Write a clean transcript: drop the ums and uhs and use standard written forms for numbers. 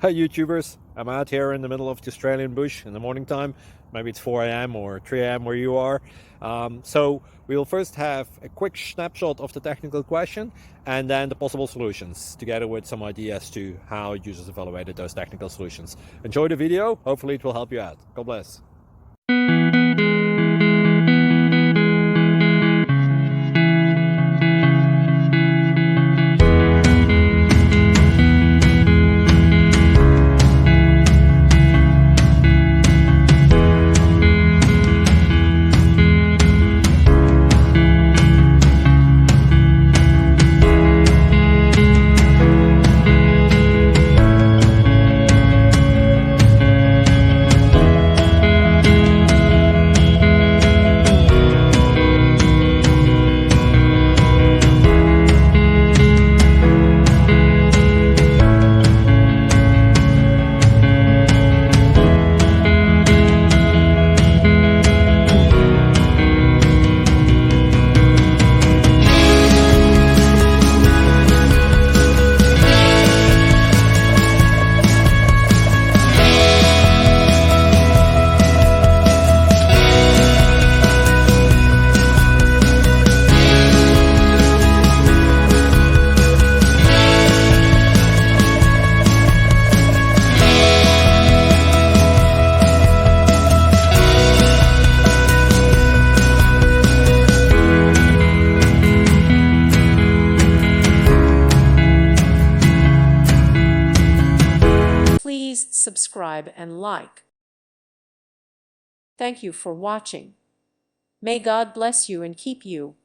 Hey YouTubers, I'm out here in the middle of the Australian bush in the morning time. Maybe it's 4 a.m. or 3 a.m. where you are. So we will first have a quick snapshot of the technical question and then the possible solutions, together with some ideas to how users evaluated those technical solutions. Enjoy the video, hopefully it will help you out. God bless. Please subscribe and like. Thank you for watching. May God bless you and keep you.